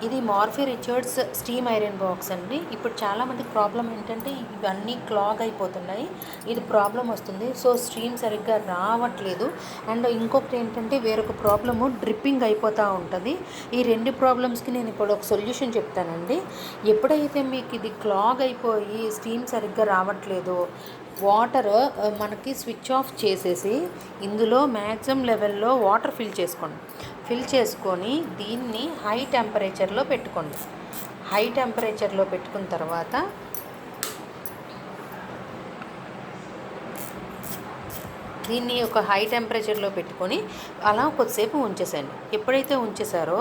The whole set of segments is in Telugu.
ఇది Murphy Richards steam iron box అండి. ఇప్పుడు చాలామందికి ప్రాబ్లం ఏంటంటే ఇవన్నీ క్లాగ్ అయిపోతున్నాయి, ఇది ప్రాబ్లం వస్తుంది. సో స్ట్రీమ్ సరిగ్గా రావట్లేదు. అండ్ ఇంకొకటి ఏంటంటే వేరొక ప్రాబ్లము డ్రిప్పింగ్ అయిపోతూ ఉంటుంది. ఈ రెండు ప్రాబ్లమ్స్కి నేను ఇప్పుడు ఒక సొల్యూషన్ చెప్తానండి. ఎప్పుడైతే మీకు ఇది క్లాగ్ అయిపోయి స్టీమ్ సరిగ్గా రావట్లేదో వాటర్ మనకి స్విచ్ ఆఫ్ చేసేసి ఇందులో మ్యాక్సిమం లెవెల్లో వాటర్ ఫిల్ చేసుకొని దీన్ని హై టెంపరేచర్లో పెట్టుకోండి. హై టెంపరేచర్లో పెట్టుకున్న తర్వాత దీన్ని ఒక హై టెంపరేచర్లో పెట్టుకొని అలా కొద్దిసేపు ఉంచేసేయండి. ఎప్పుడైతే ఉంచేసారో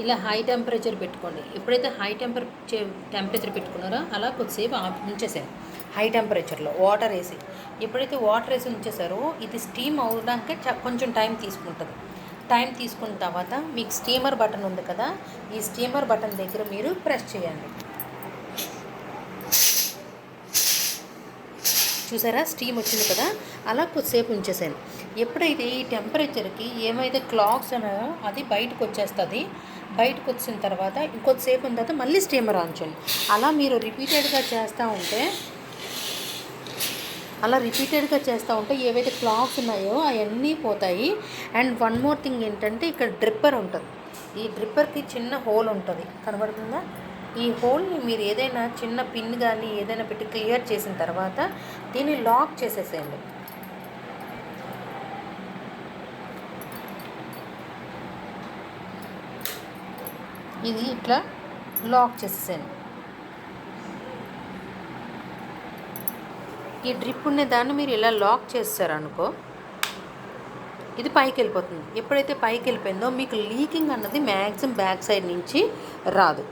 ఇలా హై టెంపరేచర్ పెట్టుకోండి. ఎప్పుడైతే హై టెంపరేచర్ పెట్టుకున్నారో అలా కొద్దిసేపు ఉంచేసేయండి హై టెంపరేచర్లో వాటర్ వేసి. ఎప్పుడైతే వాటర్ వేసి ఉంచేసారో ఇది స్టీమ్ అవడానికి కొంచెం టైం తీసుకుంటుంది. టైం తీసుకున్న తర్వాత మీకు స్టీమర్ బటన్ ఉంది కదా, ఈ స్టీమర్ బటన్ దగ్గర మీరు ప్రెస్ చేయండి. చూసారా స్టీమ్ వచ్చింది కదా, అలా కొద్దిసేపు ఉంచేసాను. ఎప్పుడైతే ఈ టెంపరేచర్కి ఏమైతే క్లాగ్స్ ఉన్నాయో అది బయటకు వచ్చేస్తుంది. బయటకు వచ్చిన తర్వాత ఇంకొద్దిసేపు ఉన్న తర్వాత మళ్ళీ స్టీమర్ ఆన్ చేయండి. అలా మీరు రిపీటెడ్గా చేస్తూ ఉంటే ఏవైతే క్లాగ్స్ ఉన్నాయో అవన్నీ పోతాయి. అండ్ వన్ మోర్ థింగ్ ఏంటంటే ఇక్కడ డ్రిప్పర్ ఉంటుంది. ఈ డ్రిప్పర్కి చిన్న హోల్ ఉంటుంది, కనబడుతుందా? ఈ హోల్ని మీరు ఏదైనా చిన్న పిన్ కానీ ఏదైనా పెట్టి క్లియర్ చేసిన తర్వాత దీన్ని లాక్ చేసేసేయండి. ఇది ఇట్లా లాక్ చేసేసేయండి. ఈ డ్రిప్ ఉన్న దాన్ని మీరు ఇలా లాక్ చేస్తారనుకో ఇది పైకి వెళ్ళిపోతుంది. ఎప్పుడైతే పైకి వెళ్ళిపోయిందో మీకు లీకింగ్ అన్నది మ్యాక్సిమం బ్యాక్ సైడ్ నుంచి రాదు.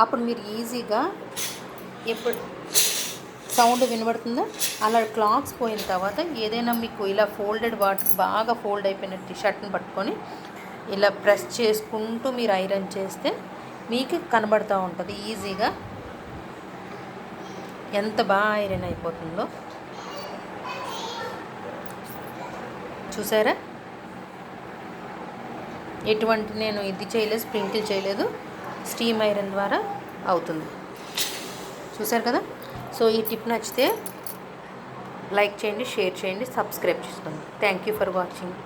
అప్పుడు మీరు ఈజీగా ఎప్పుడు సౌండ్ వినబడుతుందా అలా క్లాగ్స్ పోయిన తర్వాత ఏదైనా మీకు ఇలా ఫోల్డెడ్ వాటికి బాగా ఫోల్డ్ అయిపోయిన టీషర్ట్ని పట్టుకొని ఇలా ప్రెస్ చేసుకుంటూ మీరు ఐరన్ చేస్తే మీకు కనబడుతూ ఉంటుంది ఈజీగా ఎంత బాగా ఐరన్ అయిపోతుందో. చూసారా, ఎటువంటి నేను ఇది చేయలేదు, స్ప్రింకిల్ చేయలేదు, స్టీమ్ ఐరన్ ద్వారా అవుతుంది. చూసారు కదా. సో ఈ టిప్ నచ్చితే లైక్ చేయండి, షేర్ చేయండి, సబ్స్క్రైబ్ చేసుకోండి. Thank you for watching.